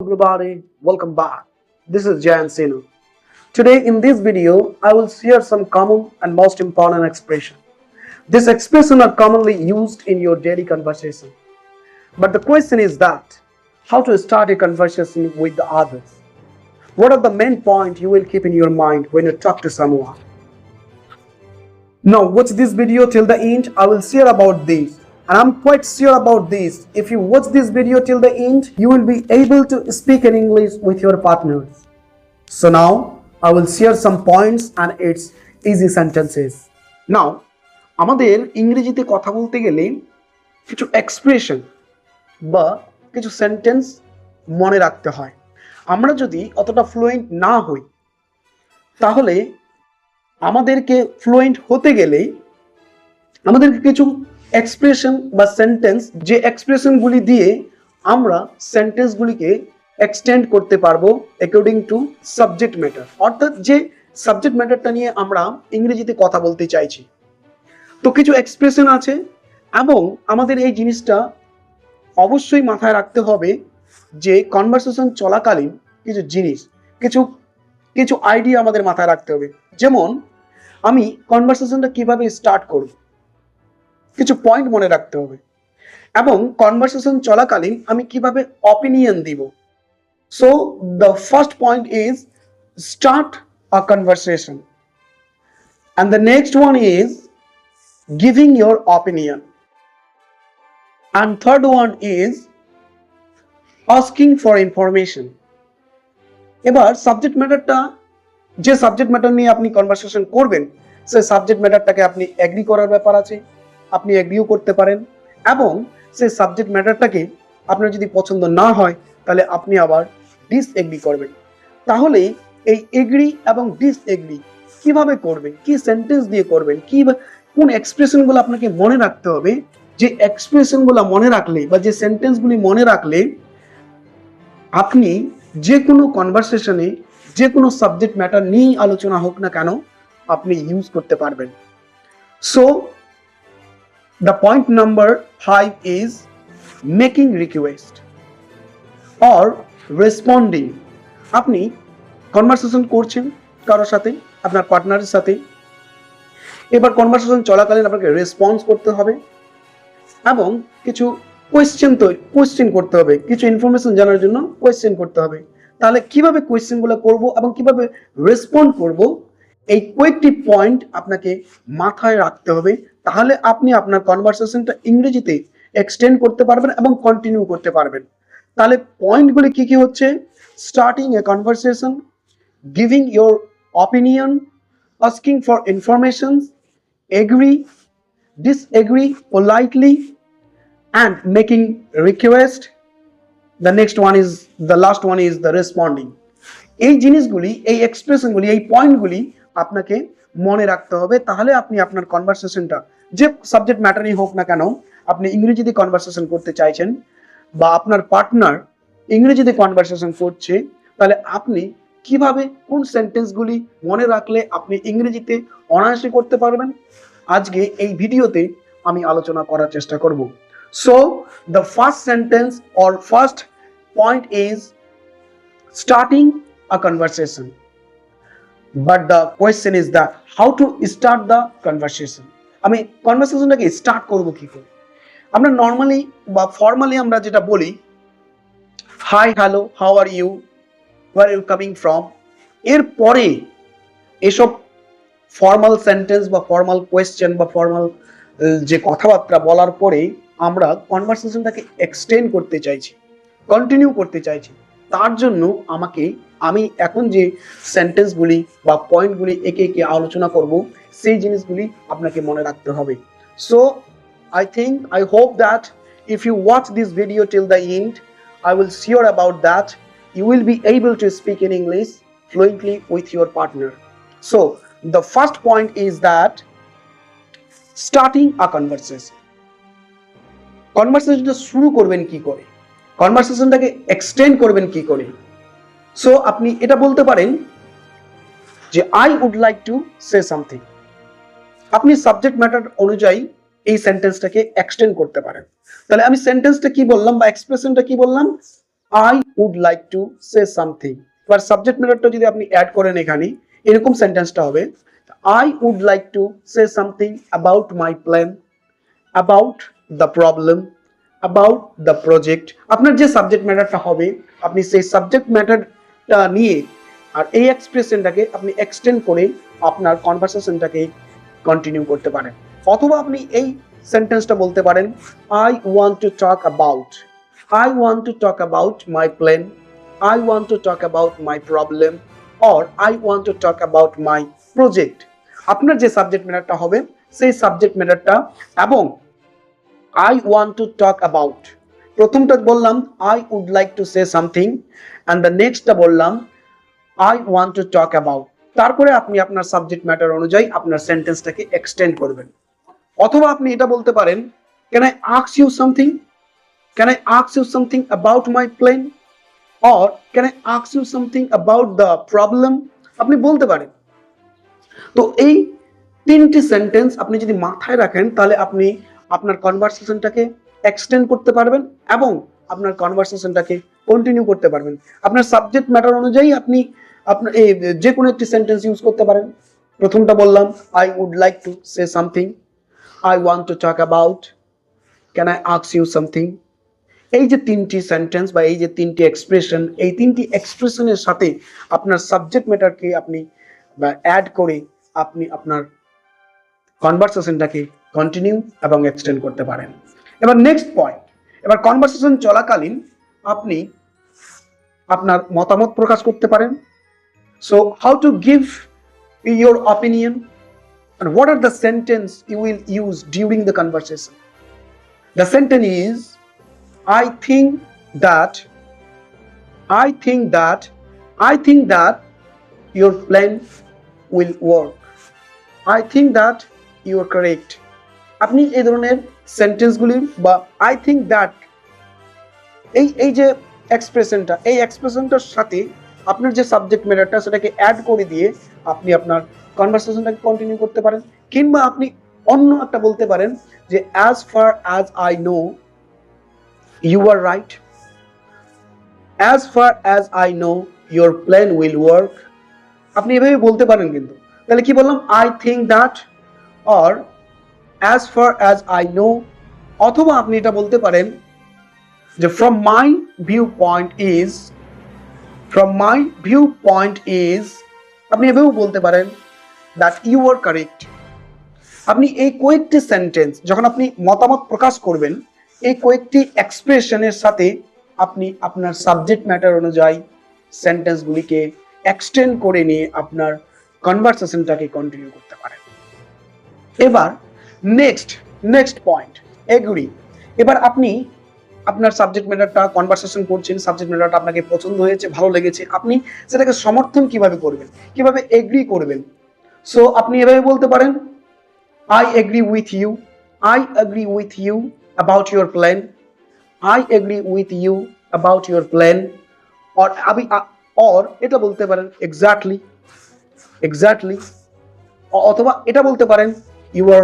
everybody, welcome back. This is Jayan Senu. Today in this video, I will share some common and most important expression. These expressions are commonly used in your daily conversation. But the question is that, how to start a conversation with the others? What are the main points you will keep in your mind when you talk to someone? Now watch this video till the end. I will share about this. And I'm quite sure about this. If you watch this video till the end, you will be able to speak in English with your partners. So now, I will share some points and its easy sentences. Now, আমাদের ইংরেজিতে কথা বলতে গেলে কিছু expression বা কিছু sentence মনে রাখতে হয়। আমরা যদি অতটা ফ্লুয়েন্ট না হই, তাহলে আমাদেরকে ফ্লুয়েন্ট হতে গেলে আমাদেরকে কিছু এক্সপ্রেশন বা সেন্টেন্স, যে এক্সপ্রেশনগুলি দিয়ে আমরা সেন্টেন্সগুলিকে এক্সটেন্ড করতে পারবো অ্যাকর্ডিং টু সাবজেক্ট ম্যাটার, অর্থাৎ যে সাবজেক্ট ম্যাটারটা নিয়ে আমরা ইংরেজিতে কথা বলতে চাইছি। তো কিছু এক্সপ্রেশন আছে এবং আমাদের এই জিনিসটা অবশ্যই মাথায় রাখতে হবে যে কনভারসেশন চলাকালীন কিছু জিনিস, কিছু আইডিয়া আমাদের মাথায় রাখতে হবে। যেমন আমি কনভারসেশনটা কিভাবে স্টার্ট করব, কিছু পয়েন্ট মনে রাখতে হবে, এবং কনভারসেশন চলাকালীন আমি কিভাবে অপিনিয়ন দিব। So the first point is start a conversation, and the next one is giving your opinion, and third one is asking for information. এবার সাবজেক্ট ম্যাটারটা, যে সাবজেক্ট ম্যাটার নিয়ে আপনি কনভারসেশন করবেন, সেই সাবজেক্ট ম্যাটারটাকে আপনি এগ্রি করার ব্যাপার আছে, আপনি এগ্রিও করতে পারেন, এবং সেই সাবজেক্ট ম্যাটারটাকে আপনার যদি পছন্দ না হয় তাহলে আপনি আবার ডিসএগ্রি করবেন। তাহলে এই এগ্রি এবং ডিসএগ্রি কিভাবে করবেন, কি সেন্টেন্স দিয়ে করবেন, কোন এক্সপ্রেশনগুলো আপনাকে মনে রাখতে হবে, যে এক্সপ্রেশনগুলো মনে রাখলে বা যে সেন্টেন্সগুলি মনে রাখলে আপনি যে কোনো কনভারসেশনে যে কোনো সাবজেক্ট ম্যাটার নিয়ে আলোচনা হোক না কেন আপনি ইউজ করতে পারবেন। So the point number 5 is making request or responding. আপনি কনভারসেশন করছেন কারোর সাথে, আপনার পার্টনারের সাথে, এবার কনভারসেশন চলাকালীন আপনাকে রেসপন্স করতে হবে এবং কিছু কোয়েশ্চেন করতে হবে, কিছু ইনফরমেশন জানার জন্য কোয়েশ্চেন করতে হবে। তাহলে কিভাবে কোয়েশ্চেনগুলো করব এবং কিভাবে রেসপন্ড করব, এই কয়েকটি পয়েন্ট আপনাকে মাথায় রাখতে হবে। তাহলে আপনি আপনার কনভারসেশনটা ইংরেজিতে এক্সটেন্ড করতে পারবেন এবং কন্টিনিউ করতে পারবেন। তাহলে পয়েন্টগুলি কি কি হচ্ছে: starting a conversation, giving your opinion, asking for information, agree, disagree politely, and making request. The next one is, the last one is the responding. এই জিনিসগুলি, এই এক্সপ্রেশনগুলি, এই পয়েন্টগুলি আপনাকে মনে রাখতে হবে। তাহলে আপনি আপনার কনভারসেশনটা, যে সাবজেক্ট ম্যাটারই হোক না কেন, আপনি ইংরেজিতে কনভারসেশন করতে চাইছেন বা আপনার পার্টনার ইংরেজিতে কনভারসেশন করছে, তাহলে আপনি কিভাবে কোন সেন্টেন্সগুলি মনে রাখলে আপনি ইংরেজিতে অনায়াসে করতে পারবেন, আজকে এই ভিডিওতে আমি আলোচনা করার চেষ্টা করব। So the first sentence or first point is starting a conversation. But the question is that how to start the conversation. আমি কনভারসেশনটাকে স্টার্ট করব কি করে? আমরা নর্মালি বা ফর্মালি আমরা যেটা বলি, hi, hello, how are you, where are you coming from, এর পরে এসব ফর্মাল সেন্টেন্স বা ফর্মাল কোয়েশ্চেন বা ফর্মাল যে কথাবার্তা বলার পরে আমরা কনভারসেশনটাকে এক্সটেন্ড করতে চাইছি, কন্টিনিউ করতে চাইছি। তার জন্য আমি এখন যে সেন্টেন্সগুলি বা পয়েন্টগুলি একে একে আলোচনা করব, সেই জিনিসগুলি আপনাকে মনে রাখতে হবে। So I hope that if you watch this video till the end, I will sure about that you will be able to speak in English fluently with your partner. So the first point is that starting a conversation. কনভারসেশনটা শুরু করবেন কি করে, কনভারসেশনটাকে extend করবেন কি করে। So আপনি এটা বলতে পারেন যে I would like to say something. আপনি সাবজেক্ট ম্যাটার অনুযায়ী এই সেন্টেন্সটাকে এক্সটেন্ড করতে পারেন। তাহলে আমি সেন্টেন্সটা কি বললাম বা এক্সপ্রেশনটা কি বললাম, I would like to say something. এবার সাবজেক্ট ম্যাটারটা যদি আপনি অ্যাড করেন এখানে, এরকম সেন্টেন্সটা হবে, I would like to say something about my plan, about the problem, about the project. আপনার যে সাবজেক্ট ম্যাটারটা হবে, আপনি সেই সাবজেক্ট ম্যাটারটা নিয়ে আর এই এক্সপ্রেশনটাকে আপনি এক্সটেন্ড করে আপনার কনভারসেশনটাকে কন্টিনিউ করতে পারেন। অথবা আপনি এই সেন্টেন্সটা বলতে পারেন, I want to talk about, I want to talk about my plan, I want to talk about my problem, or I want to talk about my project. আপনার যে সাবজেক্ট ম্যাটারটা হবে সেই সাবজেক্ট ম্যাটারটা এবং I want to talk about, প্রথমটা বললাম I would like to say something and the nextটা বললাম I want to talk about, তারপরে আপনি আপনার সাবজেক্ট ম্যাটার অনুযায়ী আপনার সেন্টেন্সটাকে এক্সটেন্ড করবেন। অথবা আপনি এটা বলতে পারেন, can I ask you something, can I ask you something about my plan, or can I ask you something about the problem, আপনি বলতে পারেন। তো এই তিনটি সেন্টেন্স আপনি যদি মাথায় রাখেন তাহলে আপনি আপনার কনভারসেশনটাকে এক্সটেন্ড করতে পারবেন এবং আপনার কনভারসেশনটাকে কন্টিনিউ করতে পারবেন। আপনার সাবজেক্ট ম্যাটার অনুযায়ী আপনি আপনার এই যে কোনো একটি সেন্টেন্স ইউজ করতে পারেন। প্রথমটা বললাম I would like to say something, I want to talk about, can I ask you something. এই যে তিনটি সেন্টেন্স বা এই যে তিনটি এক্সপ্রেশন, এই তিনটি এক্সপ্রেশনের সাথে আপনার সাবজেক্ট ম্যাটারকে আপনি অ্যাড করে আপনি আপনার কনভারসেশনটাকে কন্টিনিউ এবং এক্সটেন্ড করতে পারেন। এবার নেক্সট পয়েন্ট, এবার কনভারসেশন চলাকালীন আপনি আপনার মতামত প্রকাশ করতে পারেন। So how to give your opinion and what are the sentence you will use during the conversation? The sentence is I think that your plan will work, I think that you are correct। আপনি এই ধরনের সেন্টেন্সগুলি বা I think that এই যে এক্সপ্রেশনটা, এই এক্সপ্রেশনটার সাথে আপনার যে সাবজেক্ট ম্যাটারটা সেটাকে অ্যাড করে দিয়ে আপনি আপনার কনভারসেশনটাকে কন্টিনিউ করতে পারেন। কিংবা আপনি অন্য একটা বলতে পারেন যে as far as I know you are right, as far as I know your plan will work। আপনি এভাবে বলতে পারেন। কিন্তু তাহলে কি বললাম, I think that or as far as I know, অথবা আপনি এটা বলতে পারেন যে from my viewpoint is, আপনি এভাবেও বলতে পারেন that you are correct। আপনি এই কয়েকটি সেন্টেন্স যখন আপনি মতামত প্রকাশ করবেন, এই কয়েকটি এক্সপ্রেশনের সাথে আপনি আপনার সাবজেক্ট ম্যাটার অনুযায়ী সেন্টেন্সগুলিকে এক্সটেন্ড করে নিয়ে আপনার কনভারসেশনটাকে কন্টিনিউ করতে পারেন। এবার নেক্সট পয়েন্ট, এগ্রি। এবার আপনি আপনার সাবজেক্ট ম্যাটারটা কনভারসেশন করছেন, সাবজেক্ট ম্যাটারটা আপনাকে পছন্দ হয়েছে, ভালো লেগেছে, আপনি সেটাকে সমর্থন কিভাবে করবেন, কিভাবে এগ্রি করবেন। সো আপনি এভাবে বলতে পারেন I agree with you, I agree with you about your plan, I agree with you about your plan, or এটা বলতে পারেন exactly, অথবা এটা বলতে পারেন you are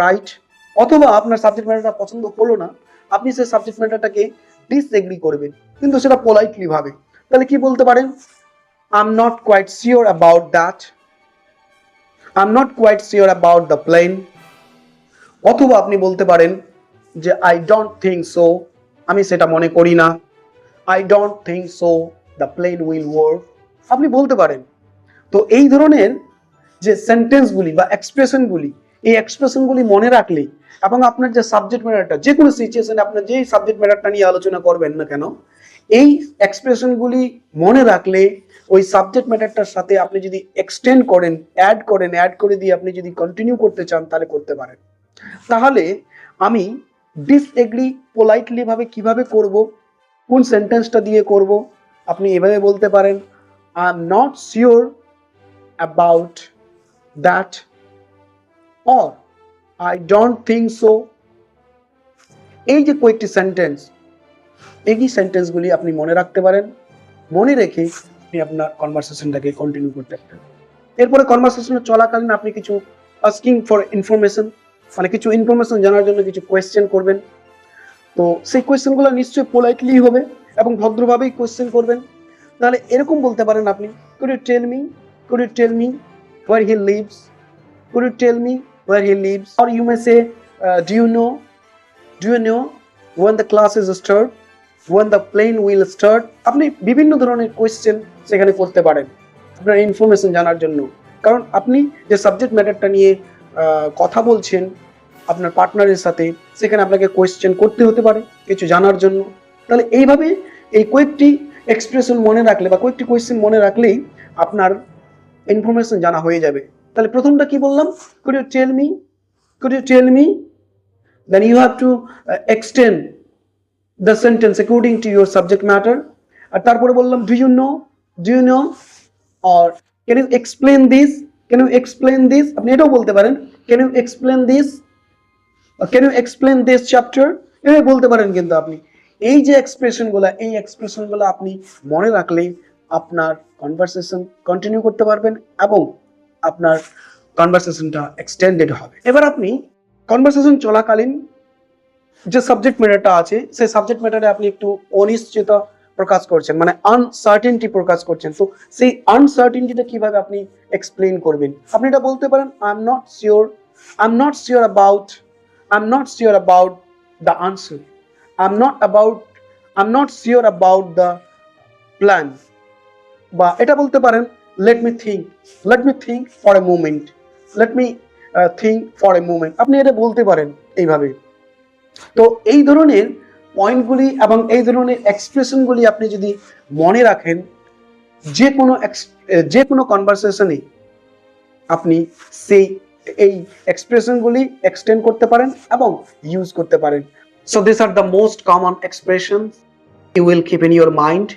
right, অথবা আপনার সাবজেক্ট ম্যাটারটা পছন্দ হলো না, আপনি সেই সাবজেক্ট ম্যাটারটাকে ডিসএগ্রি করবেন, কিন্তু সেটা পোলাইটলি ভাবে। তাহলে কি বলতে পারেন, I'm not quite sure about that, I'm not quite sure about the plan। অথবা আপনি বলতে পারেন যে I don't think so, আমি সেটা মনে করি না, I don't think so the plan will work, আপনি বলতে পারেন। তো এই ধরনের যে সেন্টেন্সগুলি বা এক্সপ্রেশনগুলি, এই এক্সপ্রেশনগুলি মনে রাখলে এবং আপনার যে সাবজেক্ট ম্যাটারটা, যে কোনো সিচুয়েশনে আপনার যেই সাবজেক্ট ম্যাটারটা নিয়ে আলোচনা করবেন না কেন, এই এক্সপ্রেশনগুলি মনে রাখলে ওই সাবজেক্ট ম্যাটারটার সাথে আপনি যদি এক্সটেন্ড করেন, অ্যাড করে দিয়ে আপনি যদি কন্টিনিউ করতে চান তাহলে করতে পারেন। তাহলে আমি ডিসএগ্রি পোলাইটলি ভাবে কিভাবে করব, কোন সেন্টেন্সটা দিয়ে করব, আপনি এভাবে বলতে পারেন I am not sure about that, or I don't think so. এই যে কয়েকটি সেন্টেন্স, এই সেন্টেন্সগুলি আপনি মনে রাখতে পারেন, মনে রেখে আপনি আপনার কনভারসেশনটাকে কন্টিনিউ করতে পারেন। এরপরে কনভারসেশন চলাকালীন আপনি কিছু আস্কিং ফর ইনফরমেশন, মানে কিছু ইনফরমেশন জানার জন্য কিছু কোয়েশ্চেন করবেন। তো সেই কোয়েশ্চেনগুলো নিশ্চয়ই পোলাইটলি হবে এবং ভদ্রভাবেই কোয়েশ্চেন করবেন। তাহলে এরকম বলতে পারেন আপনি, could you tell me, could you tell me where he lives, could you tell me where he lives, or you may say do you know when the class is start, when the plane will start। আপনি বিভিন্ন ধরনের question সেখানে করতে পারেন আপনার information জানার জন্য, কারণ আপনি যে সাবজেক্ট ম্যাটারটা নিয়ে কথা বলছেন আপনার পার্টনারের সাথে, সেখানে আপনাকে কোয়েশ্চেন করতে হতে পারে কিছু জানার জন্য। তাহলে এইভাবে এই কয়েকটি এক্সপ্রেশন মনে রাখলে বা কয়েকটি কোয়েশ্চেন মনে রাখলেই আপনার ইনফরমেশন জানা হয়ে যাবে। তাহলে প্রথমটা কি বললাম, could you tell me, could you tell me, then you have to extend the sentence according to your subject matter। আর তারপরে বললাম do you know, or can you explain this, can you explain this, আপনি এটাও বলতে পারেন can you explain this, can you explain this chapter, এটা বলতে পারেন। কিন্তু আপনি এই যে এক্সপ্রেশনগুলো আপনি মনে রাখলে আপনার কনভারসেশন কন্টিনিউ করতে পারবেন এবং আপনার কনভারসেশনটা এক্সটেন্ডেড হবে। এবার আপনি কনভারসেশন চলাকালীন যে সাবজেক্ট ম্যাটারটা আছে সেই সাবজেক্ট ম্যাটারে আপনি একটু অনিশ্চয়তা প্রকাশ করছেন, মানে আনসার্টেনটি প্রকাশ করছেন। তো সেই আনসার্টেনটিটা কিভাবে আপনি এক্সপ্লেইন করবেন, আপনি এটা বলতে পারেন I am not sure about the answer, I am not sure about the plan, বা এটা বলতে পারেন let me think for a moment, আপনি এটা বলতে পারেন এইভাবে। তো এই ধরনের পয়েন্টগুলি এবং এই ধরনের এক্সপ্রেশনগুলি আপনি যদি মনে রাখেন, যে কোনো কনভারসেশনে আপনি এই এক্সপ্রেশনগুলি এক্সটেন্ড করতে পারেন এবং ইউজ করতে পারেন। So this are the most common expressions you will keep in your mind.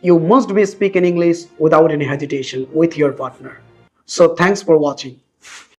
You must be speaking English without any hesitation with your partner. So thanks for watching.